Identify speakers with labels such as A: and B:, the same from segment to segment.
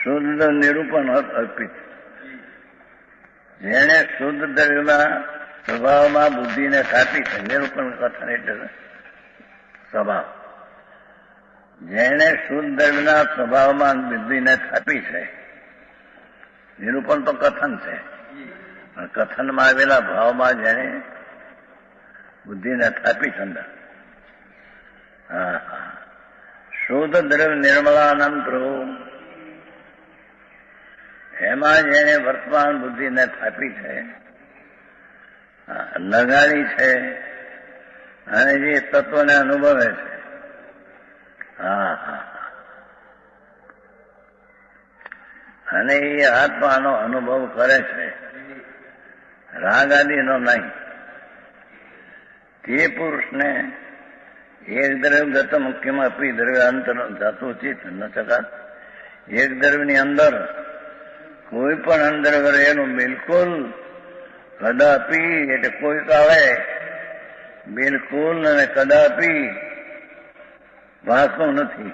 A: શુદ્ધ નિરૂપણ અર્પિત. જેને શુદ્ધ દ્રવ્યમાં સ્વભાવમાં બુદ્ધિને સ્થાપી છે, નિરૂપણ કથન એટલે સ્વભાવ. જેને શુદ્ધ દ્રવ્યના સ્વભાવમાં બુદ્ધિને સ્થાપી છે, નિરૂપણ તો કથન છે, પણ કથનમાં આવેલા ભાવમાં જેને બુદ્ધિને સ્થાપી છે અંદર. હા હા. શુદ્ધ દ્રવ્ય નિર્મળાનંદ પ્રભુ, એમાં જેને વર્તમાન બુદ્ધિને સ્થાપી છે, લગાડી છે, અને જે તત્વને અનુભવે છે. હા હા. અને એ આત્માનો અનુભવ કરે છે, રાગ આદિનો નહીં. તે પુરુષને એક દ્રવ્ય ગત મુખ્યમાં આપી દ્રવ્ય અંતર જાતું ચિત્ત ન ચકાત. એક દ્રવ્યની અંદર કોઈ પણ અંદર રહેલું બિલકુલ કદાપી, એટલે કોઈ કાળે બિલકુલ અને કદાપી ભાસતું નથી.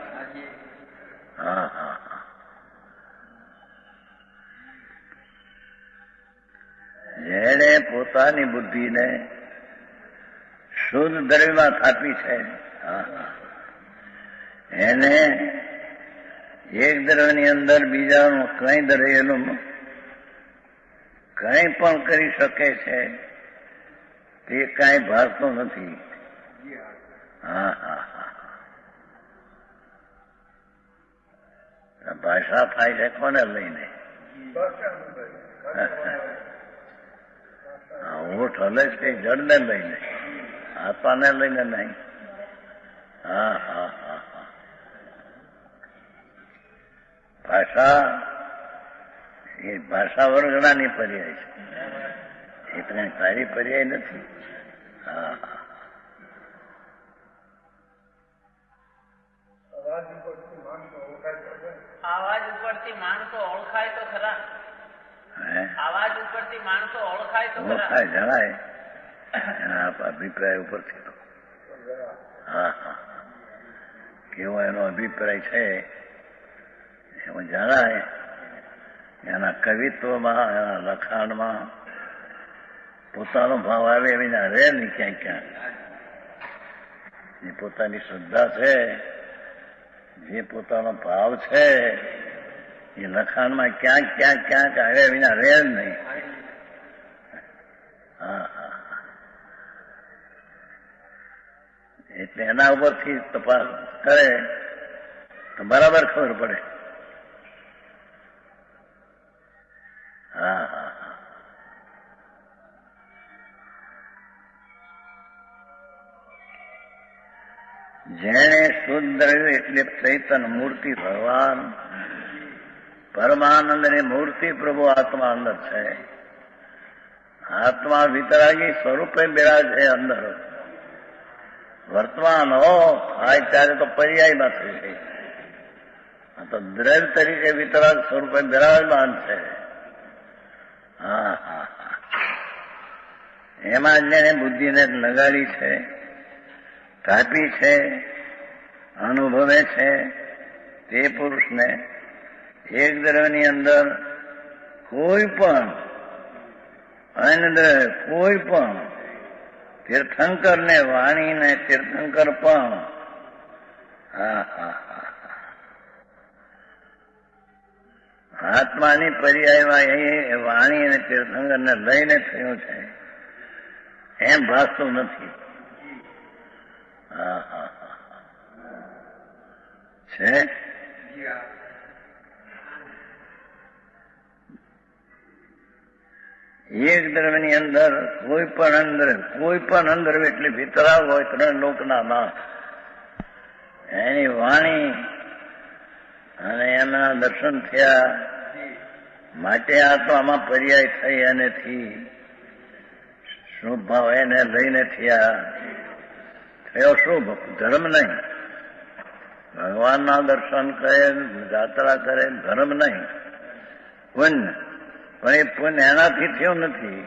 A: હા હા. જેણે પોતાની બુદ્ધિને શુદ્ધ દ્રવ્યમાં સ્થાપી છે, એને એક દ્રવ્યની અંદર બીજાનું કઈ દ્રવ્યનું કઈ પણ કરી શકે છે, તે કઈ ભાસતું નથી. હા હા હા. ભાષા થાય છે કોને લઈને? ઓઠ હલે છે કઈ જડને લઈને, આત્માને લઈને નહીં. હા હા હા હા. ભાષા એ ભાષા વર્ગણાની પર્યાય છે, એ કઈ સારી પર્યાય નથી. હા હા.
B: આવાજ ઉપરથી માણસો ઓળખાય તો ખરા. આવાજ ઉપરથી માણસો ઓળખાય તો
A: ઓળખાય, જણાય એના અભિપ્રાય ઉપરથી તો. હા હા. કેવો એનો અભિપ્રાય છે એવું જણાય. એના કવિત્વમાં, એના લખાણમાં પોતાનો ભાવ આવે વિના રહે નહીં ક્યાંક ક્યાંક. જે પોતાની શ્રદ્ધા છે, જે પોતાનો ભાવ છે, એ લખાણમાં ક્યાંક ક્યાંક ક્યાંક આવ્યા વિના રહે જ નહીં. હા હા. એટલે એના ઉપરથી તપાસ કરે તો બરાબર ખબર પડે. હા હા. જેણે શુદ્ધ દ્રવ્ય એટલે ચૈતન મૂર્તિ ભગવાન પરમાનંદની મૂર્તિ પ્રભુ આત્મા અંદર છે. આત્મા વિતરાગી સ્વરૂપે બિરાજે અંદર. વર્તમાન હો થાય ત્યારે તો પર્યાયમાં થઈ ગઈ. આ તો દ્રવ્ય તરીકે વિતરાગ સ્વરૂપે બિરાજમાન છે. હા હા હા. એમાં જેને બુદ્ધિને લગાડી છે, સ્થાપી છે, અનુભવે છે, તે પુરુષને એક દ્રવ્યની અંદર કોઈ પણ અન્યદ્રવ્ય, કોઈ પણ તીર્થંકરને વાણીને તીર્થંકર પણ હા હા હા. આત્માની પર્યાયમાં એ વાણી અને તીર્થંકરને લઈને થયું છે એમ ભાસતું નથી. હા હા હા. છે એક દ્રવ્યની અંદર કોઈ પણ અંદર એટલે વિતરાગ હોય ત્રણ લોકના નાથ, એની વાણી અને એના દર્શન થયા માટે આત્મામાં પર્યાય થઈ એનેથી શુભ ભાવ એને લઈને થયા. થયો શુભ, ધર્મ નહીં. ભગવાનના દર્શન કરે, યાત્રા કરે, ધર્મ નહીં, પુણ્ય. પણ એ પુણ્ય એનાથી થયું નથી.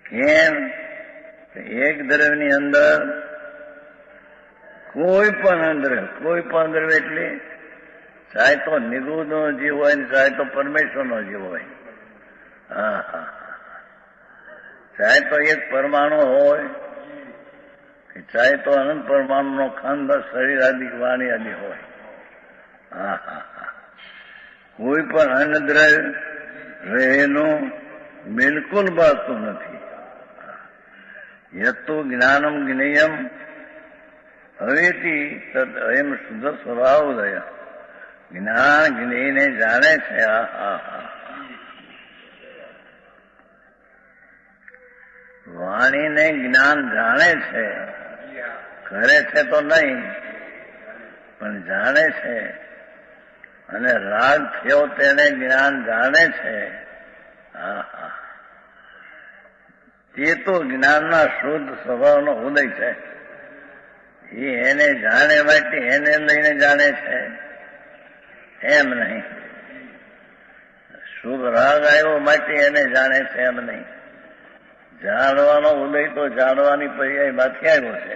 A: કેમ? એક દ્રવ્યની અંદર કોઈ પણ દ્રવ્ય એટલે ચાહે તો નિગુણનો જીવ હોય ને ચાહે તો પરમેશ્વરનો જીવ હોય, ચાહે તો એક પરમાણુ હોય કે ચાહે તો અનંત પરમાણુનો ખંડ શરીર આદિ વાણી આદિ હોય, કોઈ પણ અન્ન દ્રવ્ય રહેલું બિલકુલ બાળતું નથી. યત્તુ જ્ઞાનમ જ્ઞેયમ હવેથી તદ અયમ શુદ્ધ સ્વભાવોદય. જ્ઞાન જ્ઞેયને જાણે છે. વાણીને જ્ઞાન જાણે છે, કરે છે તો નહીં પણ જાણે છે. અને રાગ થયો તેને જ્ઞાન જાણે છે. તે તો જ્ઞાનના શુદ્ધ સ્વભાવનો ઉદય છે. એને જાણે માટે એને લઈને જાણે છે એમ નહીં. શુભ રાગ આવ્યો માટે એને જાણે છે એમ નહીં. જાણવાનો ઉદય તો જાણવાની પર્યાયમાંથી આવ્યો છે.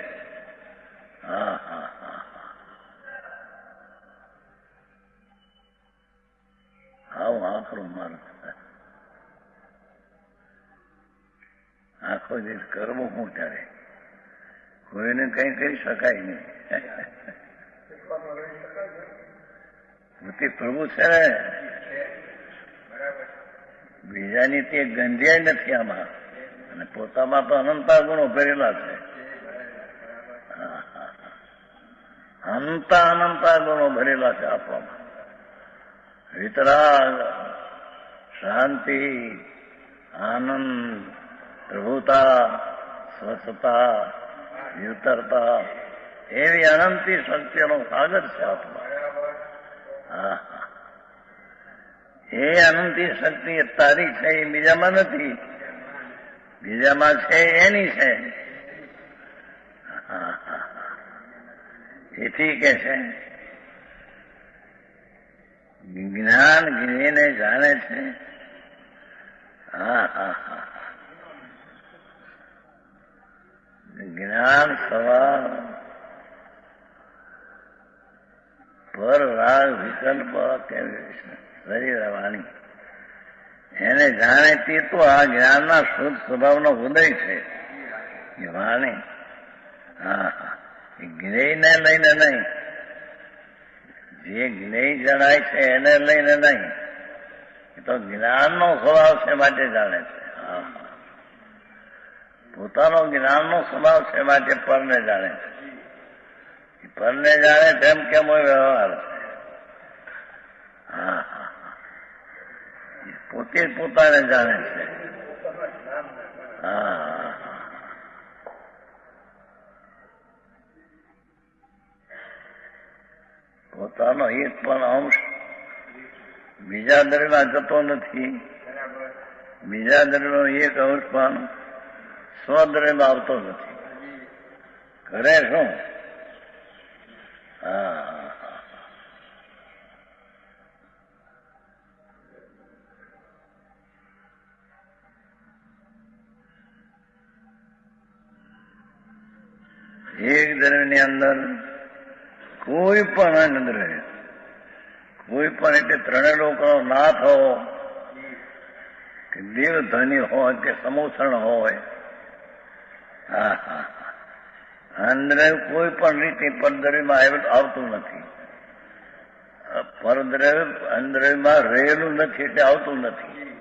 A: આવું આખરું મારું આખો દિવસ કરવું શું ત્યારે કોઈને કઈ કરી શકાય નહીં. પ્રભુ છે ને બીજાની તે ગંધ્યાય નથી આમાં, અને પોતામાં તો અનંતા ગુણો ભરેલા છે. અનંતા ગુણો ભરેલા છે આપવામાં. વિતરાગ, શાંતિ, આનંદ, પ્રભુતા, સ્વચ્છતા, યુતરતા એવી અનંતી શક્તિનો સાગર છે આત્મા. એ અનંતી શક્તિ તારી છે, એ બીજામાં નથી. બીજામાં છે એની છે. એથી કે છે જ્ઞાન જ્ઞેયને જાણે છે. જ્ઞાન સવાર પર રાગ વિકલ્પ કે શરીર વાણી એને જાણે તે તો આ જ્ઞાનના શુદ્ધ સ્વભાવનો ઉદય છે. વાણી જ્ઞેયને લઈને નહીં, જે જ્ઞેય જણાય છે એને લઈને નહીં. એ તો જ્ઞાનનો સ્વભાવ છે માટે જાણે છે. પોતાનો જ્ઞાનનો સ્વભાવ છે માટે પરને જાણે છે. પરને જાણે તેમ કેમ હોય વ્યવહાર છે. પોતે જ પોતાને જાણે છે. પોતાનો એક પણ અંશ બીજા દ્રવ્યમાં જતો નથી. બીજા દ્રવ્યનો એક અંશ પણ સ્વદ્રવ્યમાં આવતો નથી. કરે શું? એક દ્રવ્યની અંદર કોઈ પણ અન્ન દ્રવ્ય, કોઈ પણ એટલે ત્રણેય લોકોનો નાથ હોય કે દેવધની હોય કે સમોસણ હોય, અન્નદ્રવ્ય કોઈ પણ રીતે પરદ્રવ્યમાં આવતું નથી. પરદ્રવ્ય અન્નદ્રવ્યમાં રહેલું નથી એટલે આવતું નથી.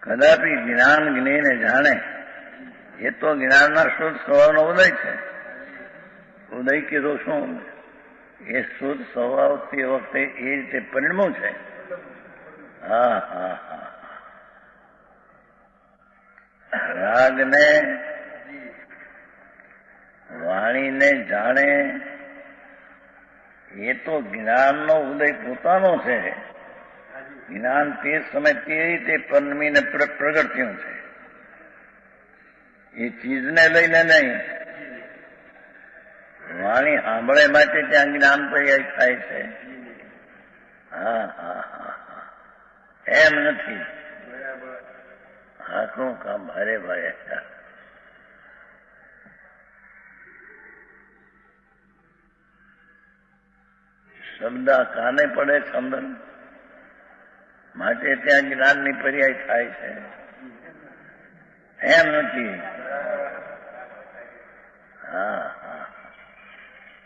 A: કદાપી જ્ઞાન જ્ઞેયને જાણે એ તો જ્ઞાનના શુદ્ધ સ્વભાવનો ઉદય છે. ઉદય કીધું શું? એ શુદ્ધ સ્વભાવ તે વખતે એ રીતે પરિણમ્યું છે. રાગને વાણીને જાણે એ તો જ્ઞાનનો ઉદય પોતાનો છે. જ્ઞાન તે સમય તે રીતે પરિણમીને પ્રગટ થયું છે. એ ચીજને લઈને નહીં. વાણી સાંભળે માટે ત્યાં જ્ઞાન તૈયાર થાય છે. એમ નથી. આપણું કામ ભારે ભારે. શબ્દ કાને પડે છે અંદર, માટે ત્યાં જ્ઞાનની પર્યાય થાય છે. એમ નથી. હા હા.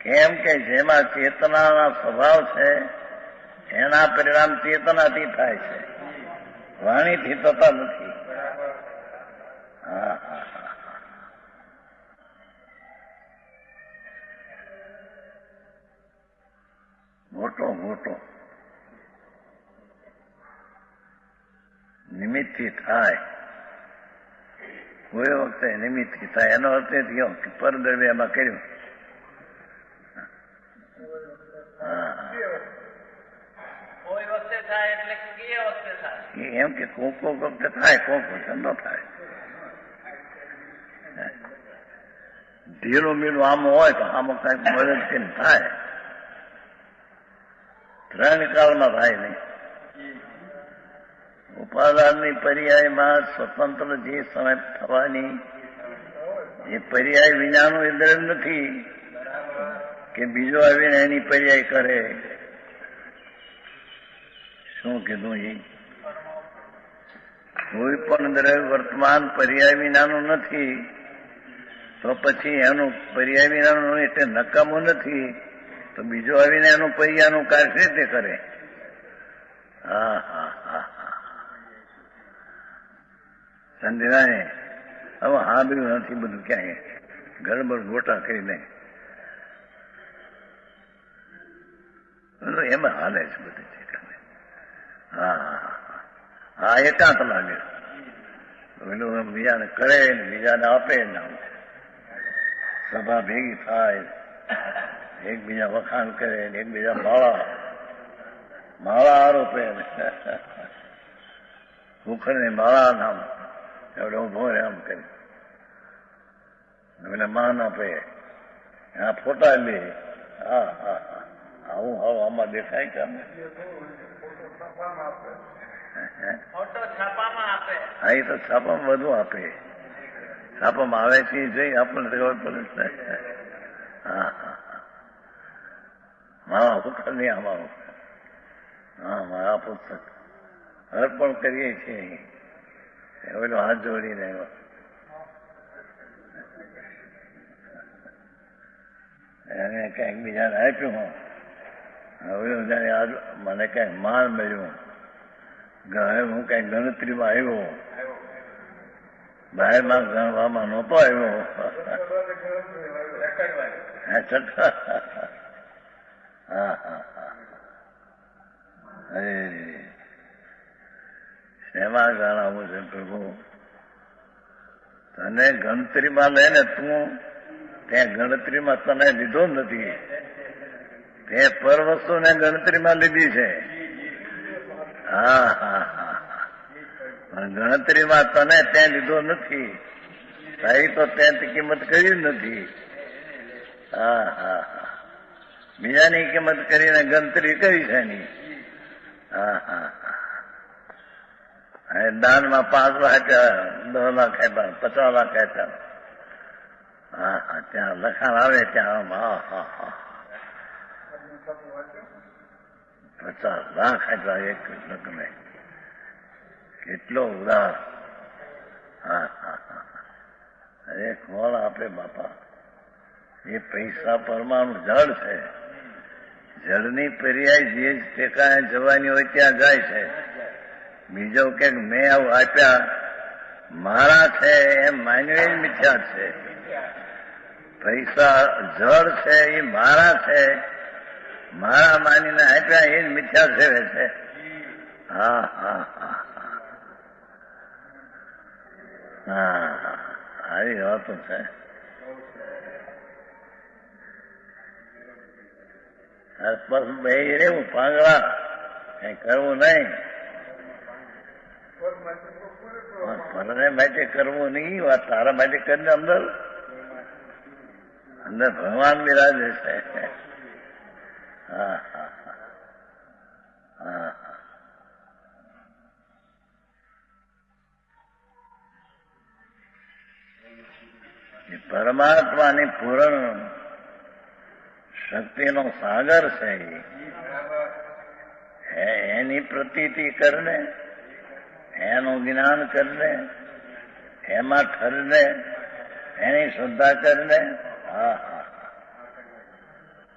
A: કેમ કે જેમાં ચેતનાના સ્વભાવ છે એના પરિણામ ચેતનાથી થાય છે, વાણીથી થતા નથી. હા હા હા. મોટો મોટો નિમિત્તથી થાય. કોઈ વખતે નિમિત્તથી થાય. એનો અર્થ એ થયો કે પરદ્રવ્યમાં કર્યું.
B: કોઈ વખતે થાય એટલે કે વખતે થાય
A: એમ કે કોક વખતે થાય, કોક વખતે ન થાય. ઢીલું મીલું આમ હોય તો આમાં કઈક મદદ કરીને થાય. ત્રણ કાળમાં થાય નહીં. ઉપાદાનની પર્યાયમાં સ્વતંત્ર જે સમય થવાની એ પર્યાય વિનાનું ઇન્દ્ર નથી કે બીજો આવીને એની પર્યાય કરે. શું કીધું? એ કોઈ પણ દ્રવ્ય વર્તમાન પર્યાય વિનાનું નથી, તો પછી એનું પર્યાય વિનાનું એટલે નકામું નથી, તો બીજો આવીને એનું પર્યાયનું કાર્ય રીતે કરે. હા હા હા હા. સમજાય? હવે સાંભળ્યું નથી બધું ક્યાંય, ગડબડ ગોટા કરી નહીં. એમાં હાલે છે બધી ઠેકાને. હા હા હા. એકાંત લાગે. પેલું બીજાને કરે ને બીજાને આપે ને સભા ભેગી થાય, એકબીજા વખાણ કરે ને એકબીજા માળા આરોપે ભૂખડને માળા નામ એવડે ઉભો રહે આમ કરી એટલે માન આપે. આ ફોટા લે. હા હા હા. આવું હવે આમાં દેખાય કે
B: ફોટો છાપામાં આપે.
A: હા, એ તો છાપામાં બધું આપે. છાપામાં આવે છે જોઈ આપણને ખબર પડે. હા હા હા. મારા પુસ્તક નહીં અમારું. હા, મારા પુસ્તક અર્પણ કરીએ છીએ. પેલો હાથ જોડીને એને કંઈક બીજાને આપ્યું. હવે જયારે મને કંઈક માન મળ્યું, હું કંઈક ગણતરીમાં આવ્યો, બહારમાં ગણવામાં નહોતો આવ્યો. હા હા હા. શેમાં ગણાવું છે પ્રભુ? તને ગણતરીમાં લે ને તું, ત્યાં ગણતરીમાં તને લીધો નથી. તે પર વસ્તુને ગણતરીમાં લીધી છે. હા હા હા. પણ ગણતરીમાં તને ત્યાં લીધો નથી. તારી તો ત્યાં કિંમત કરી નથી. હા હા હા. બીજાની કિંમત કરીને ગણતરી કરી છે એની. હા હા હા. દાનમાં 5 લાખ 10 લાખ આપ્યા, 50 લાખ આપ્યા. હા હા. ત્યાં લખાણ આવે ત્યાં હા હા હા. 50 લાખ આપ્યા એક લગ્ને. કેટલો ઉદાર. હા હા હા. અરે કોણ આપે બાપા? એ પૈસા પરમાણુ જળ છે. જળની પર્યાય જે ટેકાએ જવાની હોય ત્યાં જાય છે. બીજો કે મેં આવું આપ્યા મારા છે એમ માન્યું એ મિથ્યા છે. પૈસા જળ છે એ મારા છે, મારા માનીને આપ્યા એ જ મિથ્યા સેવે છે. હા હા હા હા. આવી વાતો છે. બસ બે રહેવું પાંગડા, કઈ કરવું નહીં. પરને માટે કરવું નહીં. વાત તારા માટે કરીને અંદર અંદર ભગવાન બિરાજે છે. હા હા હા હા. એ પરમાત્માની પૂર્ણ શક્તિનો સાગર છે. એની પ્રતીતિ કરને, એનું જ્ઞાન કરને, એમાં ઠરને, એની શ્રદ્ધા કરને. હા હા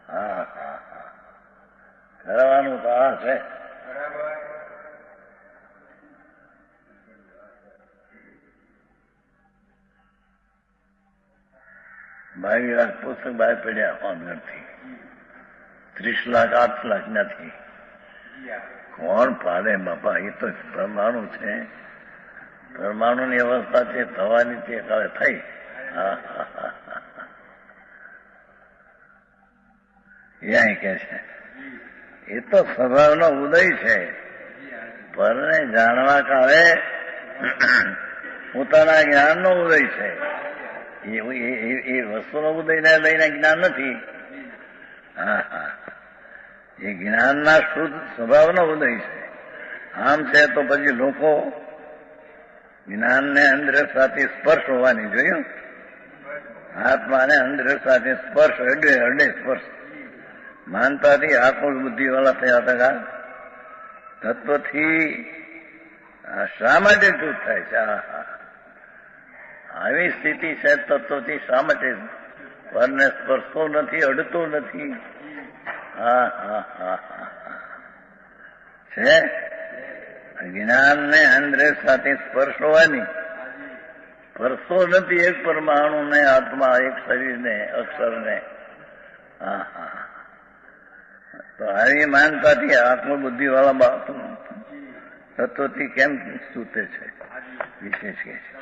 A: હા હા હા કરવાનું તો આ છે. બાવીસ લાખ પુસ્તક બહાર પડ્યા અંદરથી, 30 લાખ 8 લાખ નથી. કોણ પાડે બાપા? એ તો પરમાણુ છે, પરમાણુની અવસ્થા છે, થવાની તે કાલે થઈ. એ કે છે એ તો સ્વભાવનો ઉદય છે. પરને જાણવા કાળે પોતાના જ્ઞાનનો ઉદય છે. એ વસ્તુનો ઉદયને લઈને જ્ઞાન નથી. હા હા, એ જ્ઞાનના શુદ્ધ સ્વભાવનો ઉદય છે. આમ છે તો પછી લોકો જ્ઞાનને અંદર સાથે સ્પર્શ હોવાની જોયું. આત્માને અંદર સાથે સ્પર્શ, અડે સ્પર્શ માનતાથી આકુલ બુદ્ધિ વાળા થયા હતા. તત્વથી શા માટે ચૂપ થાય છે? આવી સ્થિતિ છે તત્વથી શા માટે પરને સ્પર્શતો નથી, અડતો નથી? હા હા હા હા છે. જ્ઞાનને અંદર સાથે સ્પર્શ હોવાની, સ્પર્શતો નથી એક પરમાણુને, આત્મા, એક શરીરને, અક્ષરને. હા હા, તો આવી માનતાથી આત્મબુદ્ધિ વાળા તત્વથી કેમ સૂતે છે? વિશેષ કે છે